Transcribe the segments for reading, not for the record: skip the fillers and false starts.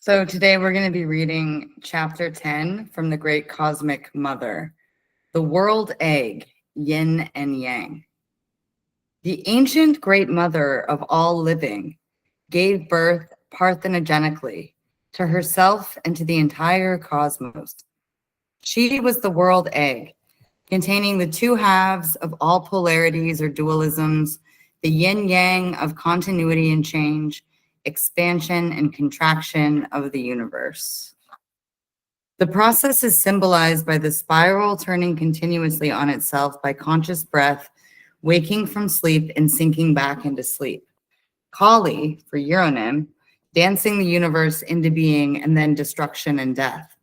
So today we're going to be reading chapter 10 from the Great Cosmic Mother, the World Egg, Yin and Yang. The ancient Great Mother of all living gave birth parthenogenically to herself and to the entire cosmos. She was the world egg, containing the two halves of all polarities or dualisms, the yin-yang of continuity and change, expansion and contraction of the universe. The process is symbolized by the spiral turning continuously on itself by conscious breath, waking from sleep and sinking back into sleep. Kali, for Euronym, dancing the universe into being and then destruction and death.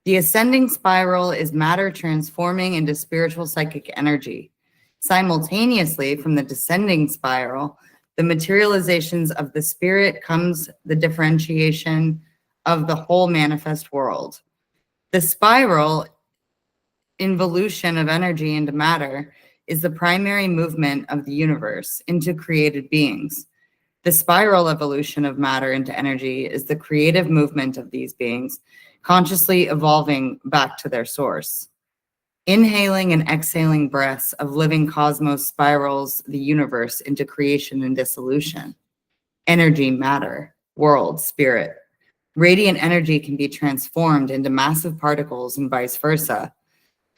The ascending spiral is matter transforming into spiritual psychic energy. Simultaneously, from the descending spiral, the materializations of the spirit comes the differentiation of the whole manifest world. The spiral involution of energy into matter is the primary movement of the universe into created beings. The spiral evolution of matter into energy is the creative movement of these beings, consciously evolving back to their source. Inhaling and exhaling breaths of living cosmos spirals the universe into creation and dissolution. Energy, matter, world, spirit. Radiant energy can be transformed into massive particles and vice versa.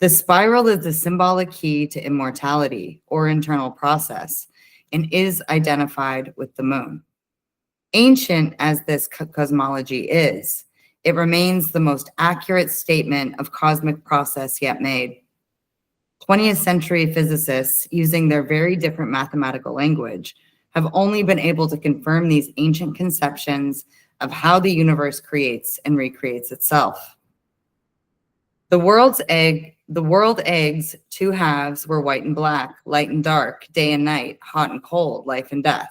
The spiral is the symbolic key to immortality or internal process and is identified with the moon. Ancient as this cosmology is, it remains the most accurate statement of cosmic process yet made. 20th century physicists, using their very different mathematical language, have only been able to confirm these ancient conceptions of how the universe creates and recreates itself. The world egg's two halves were white and black, light and dark, day and night, hot and cold, life and death.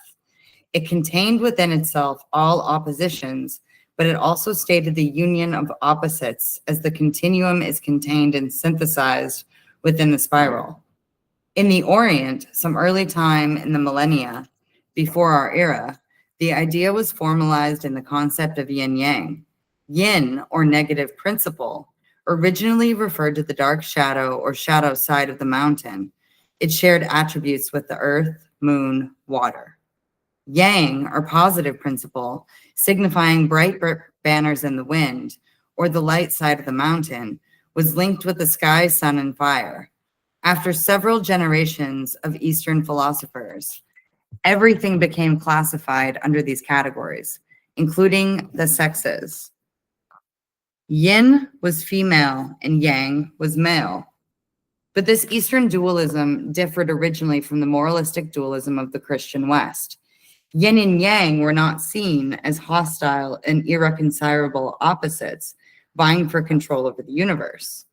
It contained within itself all oppositions, but it also stated the union of opposites as the continuum is contained and synthesized within the spiral. In the Orient, some early time in the millennia before our era, the idea was formalized in the concept of yin-yang. Yin, or negative principle, originally referred to the dark shadow or shadow side of the mountain. It shared attributes with the earth, moon, water. Yang, or positive principle, signifying bright banners in the wind, or the light side of the mountain, was linked with the sky, sun, and fire. After several generations of Eastern philosophers, everything became classified under these categories, including the sexes. Yin was female and Yang was male. But this Eastern dualism differed originally from the moralistic dualism of the Christian West. Yin and Yang were not seen as hostile and irreconcilable opposites vying for control over the universe.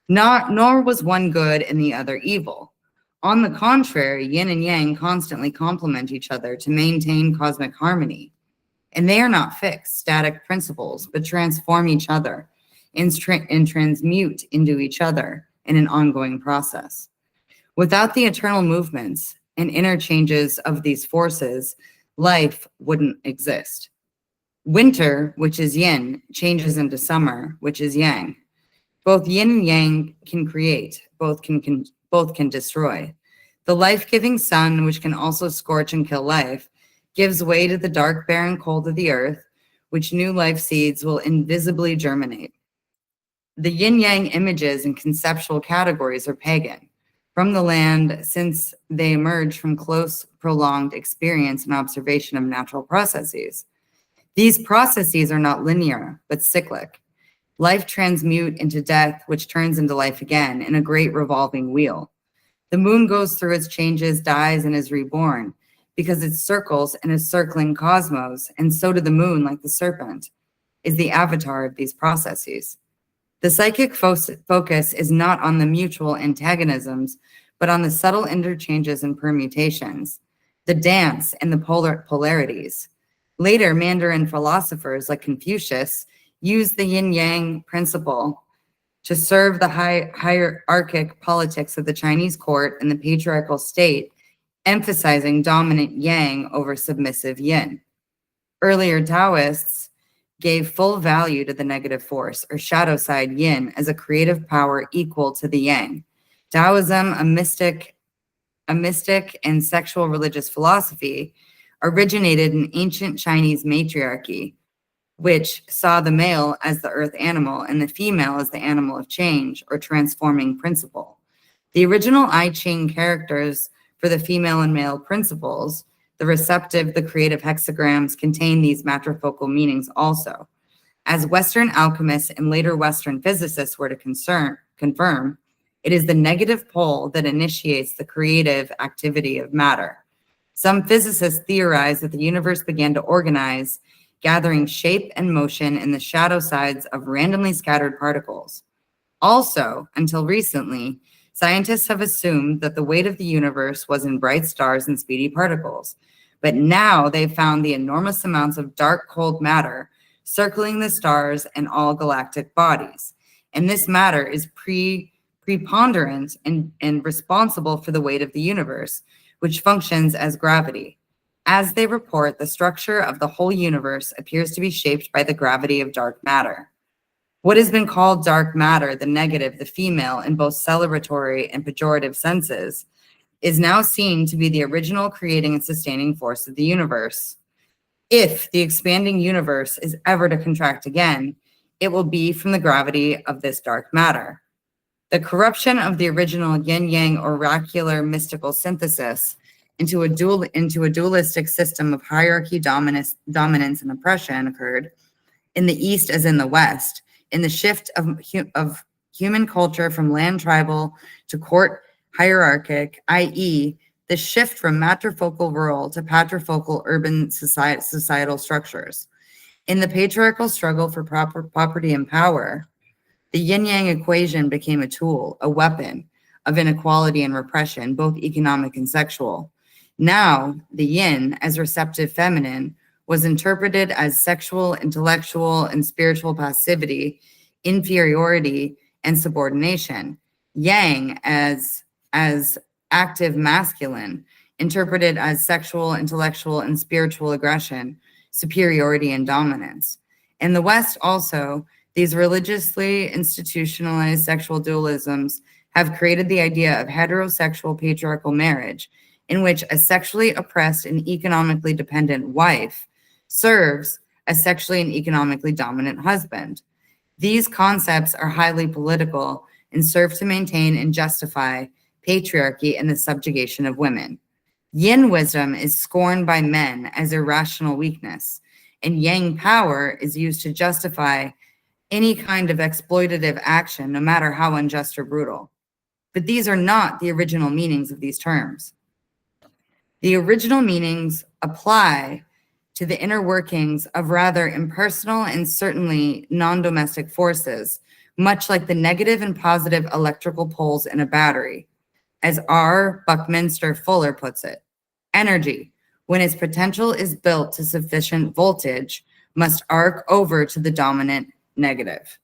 Nor was one good and the other evil. On the contrary, Yin and Yang constantly complement each other to maintain cosmic harmony. And they are not fixed, static principles, but transform each other and transmute into each other in an ongoing process. Without the eternal movements and interchanges of these forces, life wouldn't exist. Winter, which is yin, changes into summer, which is yang. Both yin and yang can create, both can destroy. The life-giving sun, which can also scorch and kill life, gives way to the dark, barren cold of the earth, which new life seeds will invisibly germinate. The yin-yang images and conceptual categories are pagan, from the land, since they emerge from close, prolonged experience and observation of natural processes. These processes are not linear, but cyclic. Life transmute into death, which turns into life again in a great revolving wheel. The moon goes through its changes, dies, and is reborn, because it circles in a circling cosmos, and so do the moon, like the serpent, is the avatar of these processes. The psychic focus is not on the mutual antagonisms, but on the subtle interchanges and permutations, the dance and the polarities. Later, Mandarin philosophers like Confucius used the yin-yang principle to serve the hierarchic politics of the Chinese court and the patriarchal state, emphasizing dominant yang over submissive yin. Earlier Taoists gave full value to the negative force, or shadow side yin, as a creative power equal to the yang. Taoism, a mystic and sexual religious philosophy, originated in ancient Chinese matriarchy, which saw the male as the earth animal and the female as the animal of change or transforming principle. The original I Ching characters for the female and male principles, the receptive, the creative hexagrams, contain these matrifocal meanings also. As Western alchemists and later Western physicists were to confirm, it is the negative pole that initiates the creative activity of matter. Some physicists theorize that the universe began to organize, gathering shape and motion in the shadow sides of randomly scattered particles. Also, until recently, scientists have assumed that the weight of the universe was in bright stars and speedy particles. But now they've found the enormous amounts of dark, cold matter circling the stars and all galactic bodies. And this matter is preponderant and responsible for the weight of the universe, which functions as gravity. As they report, the structure of the whole universe appears to be shaped by the gravity of dark matter. What has been called dark matter, the negative, the female, in both celebratory and pejorative senses, is now seen to be the original creating and sustaining force of the universe. If the expanding universe is ever to contract again, it will be from the gravity of this dark matter. The corruption of the original yin-yang oracular mystical synthesis into a dualistic system of hierarchy, dominance, and oppression occurred in the East as in the West, in the shift of human culture from land tribal to court hierarchic, i.e., the shift from matrifocal rural to patrifocal urban societal structures. In the patriarchal struggle for property and power, the yin-yang equation became a tool, a weapon of inequality and repression, both economic and sexual. Now, the yin, as receptive feminine, was interpreted as sexual, intellectual, and spiritual passivity, inferiority, and subordination. Yang, as active masculine, interpreted as sexual, intellectual, and spiritual aggression, superiority, and dominance. In the West also, these religiously institutionalized sexual dualisms have created the idea of heterosexual patriarchal marriage, in which a sexually oppressed and economically dependent wife serves a sexually and economically dominant husband. These concepts are highly political and serve to maintain and justify patriarchy and the subjugation of women. Yin wisdom is scorned by men as irrational weakness, and yang power is used to justify any kind of exploitative action, no matter how unjust or brutal. But these are not the original meanings of these terms. The original meanings apply to the inner workings of rather impersonal and certainly non-domestic forces, much like the negative and positive electrical poles in a battery. As R. Buckminster Fuller puts it, energy, when its potential is built to sufficient voltage, must arc over to the dominant negative.